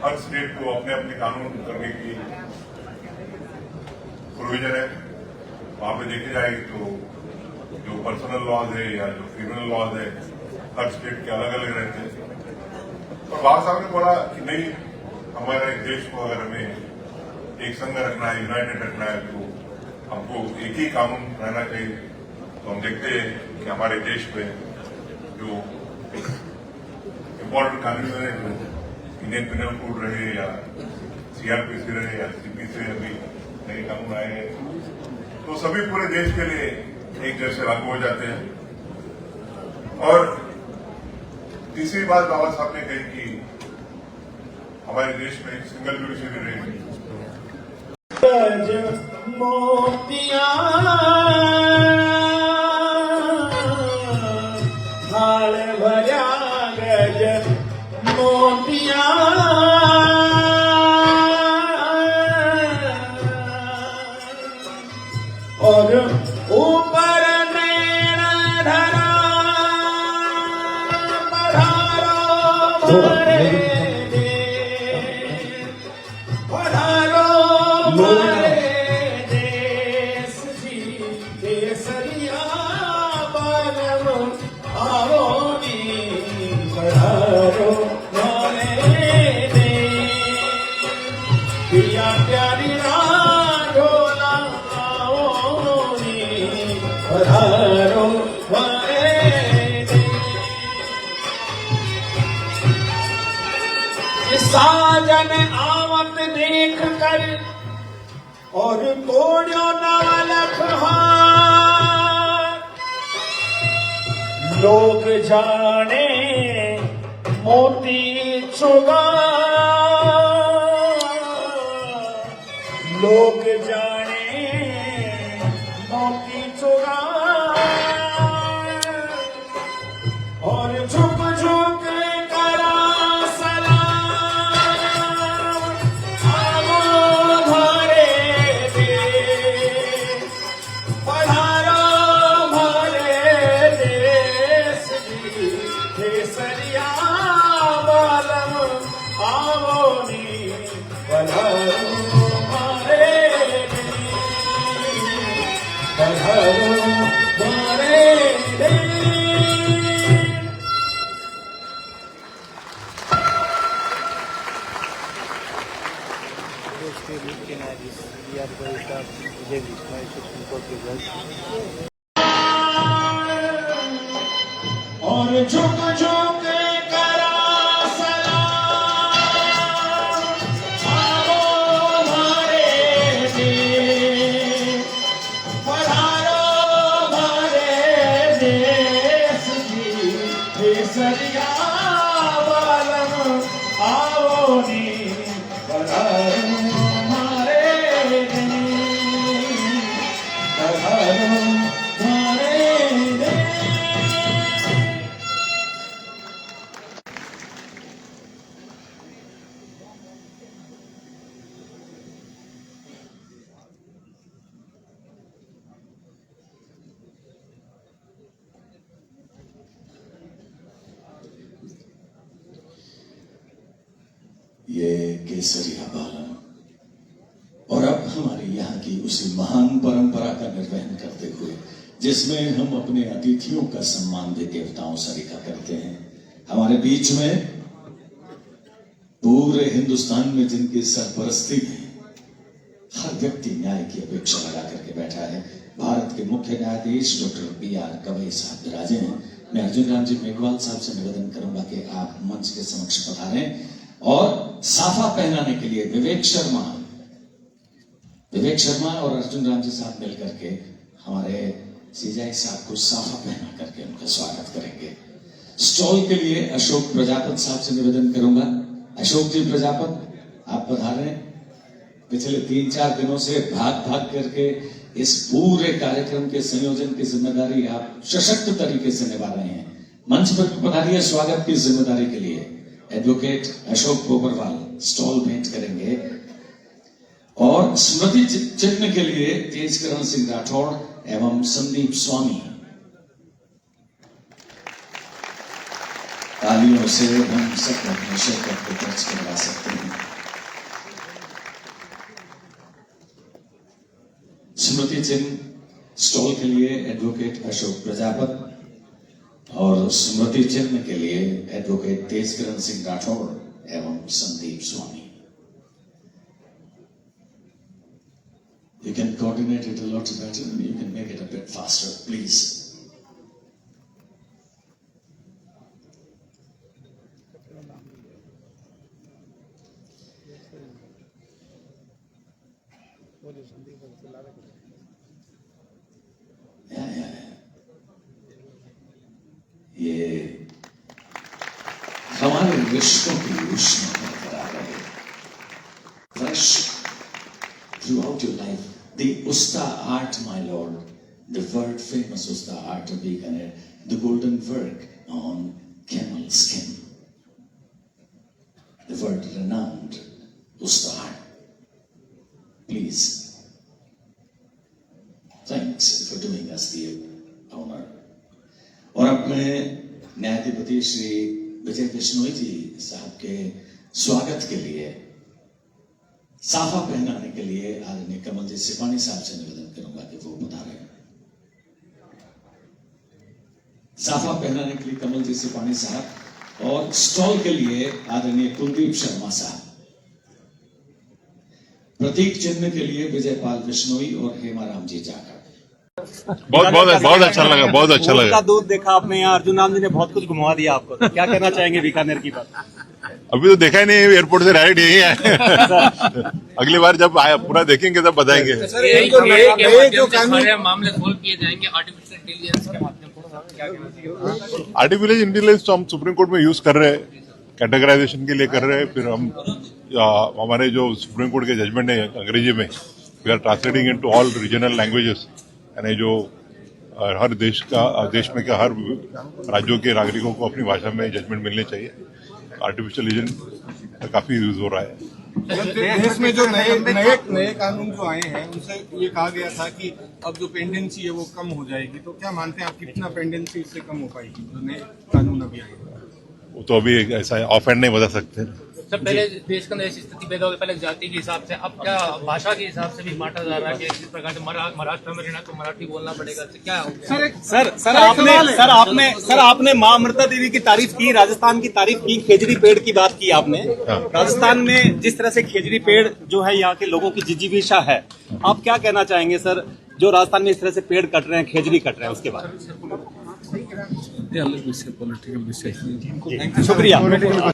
हर state को अपने अपने कानून करने की प्रोविजन है। वहां पे देखे जाए तो जो पर्सनल लॉज है या जो क्रिमिनल लॉज है हर स्टेट के अलग अलग रहते हैं। और बाबा साहब ने बोला कि नहीं, हमारे देश को अगर हमें एक संघ रखना है, यूनाइटेड रखना है, तो हमको एक ही कानून रहना चाहिए। तो हम देखते हैं कि हमारे देश में जो इम्पोर्टेंट कानून है, जो इंडियन पिनल कोड रहे या सीआरपीसी रहे या सीपीसी अभी नए कानून आए हैं, तो सभी पूरे देश के लिए एक जैसे लागू हो जाते हैं। और तीसरी बात बाबा साहब ने कही कि हमारे देश में एक सिंगल जुडिशरी रहेगी। मोतिया थाल भरा गज मोतिया और ऊपर नैना धरा पधारो भरे पधारो भरे देश जी केसरिया बालम आओ नी पधारो भरे देश पिया प्यारी राडोला आओ नी पधारो भरे देश साजन आवत देख कर और तोड़ो नालख हार लोग जाने मोती चुगा लोग जाने मोती चुगा और झुक झुक करा केसरिया बालम आओ नी पधारो मारे पधारो मारे देश के मुख्य न्यायाधीश बी.आर. गवई साहब विजय विश्वास सुप्रीम कोर्ट के जज और झुक झुक करा सलाम आओ हमारे देश पधारो हमारे देश की केसरिया बालम आओ नी पधारो हमारे देश पधारो हमारे देश। ये केसरिया बालम और अब हमारे यहाँ की उसी महान परंपरा का निर्वहन करते हुए जिसमें हम अपने अतिथियों का सम्मान दे देवताओं सरीखा करते हैं, हमारे बीच में पूरे हिंदुस्तान में जिनकी सरपरस्ती में हर व्यक्ति न्याय की अपेक्षा लगा करके बैठा है, भारत के मुख्य न्यायाधीश डॉक्टर बी.आर. गवई साहब विराजे हैं। मैं अर्जुन राम जी मेघवाल साहब से निवेदन करूंगा कि आप मंच के समक्ष पधारें और साफा पहनाने के लिए विवेक शर्मा और अर्जुन राम जी साहब मिलकर के हमारे सीजाई साहब को साफा पहना करके उनका स्वागत करेंगे। स्टॉल के लिए अशोक प्रजापत साहब से निवेदन करूंगा। अशोक जी प्रजापत, आप पधारें। पिछले 3-4 दिनों से भाग करके इस पूरे कार्यक्रम के संयोजन की जिम्मेदारी आप सशक्त तरीके से निभा रहे हैं। मंच पर पधारिए स्वागत की जिम्मेदारी के लिए। एडवोकेट अशोक पोपरवाल स्टॉल भेंट करेंगे और स्मृति चिन्ह के लिए तेजकरण सिंह राठौड़ एवं संदीप स्वामी। तालियों से हम सब अपनी शिरकत को दर्ज करवा सकते हैं। चिन्ह स्टॉल के लिए एडवोकेट अशोक प्रजापत और स्मृति चिन्ह के लिए एडवोकेट तेजकरण सिंह राठौड़ एवं संदीप स्वामी। You can coordinate it a lot better and you can make it a bit faster, please. Yeah. ये हमारे रिश्तों की ऊष्मा बरकरार रहे। Fresh throughout your life. The Usta art, my lord, the world famous Usta art of Bikaner, the golden work on camel skin, the world renowned Usta art. Please, thanks for doing us the honor. और अब मैं न्यायाधिपति श्री विजय बिश्नोई जी साहब के स्वागत के लिए साफा पहनाने के लिए आदरणीय कमल जी सिपाही साहब से निवेदन करूंगा कि वो पधारें। साफा पहनाने के लिए कमल जी सिपाही साहब और स्टॉल के लिए आदरणीय कुलदीप शर्मा साहब। प्रतीक चिन्ह के लिए विजयपाल बिश्नोई और हेमाराम जी जाकर। बहुत अच्छा लगा, बहुत अच्छा ऊँट लगा। का दूध देखा आपने यहाँ, अर्जुन राम जी ने बहुत कुछ घुमा दिया आपको, तो क्या कहना चाहेंगे बीकानेर की बात? अभी तो देखा ही नहीं, एयरपोर्ट से डायरेक्ट यही है। अगली बार जब पूरा देखेंगे तब बताएंगे। मामले सोल्व किए जाएंगे आर्टिफिशियल इंटेलिजेंस के माध्यम से, क्या कहना चाहिए? आर्टिफिशियल इंटेलिजेंस तो हम सुप्रीम कोर्ट में यूज कर रहे हैं, कैटेगराइजेशन के लिए कर रहे हैं। फिर हम हमारे जो सुप्रीम कोर्ट के जजमेंट है अंग्रेजी में, we are translating into all regional languages, यानी जो हर देश में के हर राज्यों के नागरिकों को अपनी भाषा में जजमेंट मिलने चाहिए। आर्टिफिशियल इंटेलिजेंस काफी यूज हो रहा है। देश में जो नए कानून जो आए हैं उनसे ये कहा गया था कि अब जो पेंडेंसी है वो कम हो जाएगी, तो क्या मानते हैं आप कितना पेंडेंसी इससे कम हो पाएगी जो नए कानून अभी आए? वो तो अभी ऐसा ऑफ हैंड नहीं बता सकते। सर पहले देश के अंदर ऐसी स्थिति पैदा होगी, पहले जाति के हिसाब से, अब क्या भाषा के हिसाब से भी बांटा जा रहा है कि इस प्रकार से महाराष्ट्र में रहना तो मराठी बोलना पड़ेगा, तो क्या सर आपने मां अमृता देवी की तारीफ की, राजस्थान की तारीफ की, खेजड़ी पेड़ की बात की आपने। राजस्थान में जिस तरह से खेजड़ी पेड़ जो है यहाँ के लोगों की जिजीविका है, आप क्या कहना चाहेंगे सर, जो राजस्थान में इस तरह से पेड़ कट रहे हैं, खेजड़ी कट रहे हैं, उसके बारे में? शुक्रिया।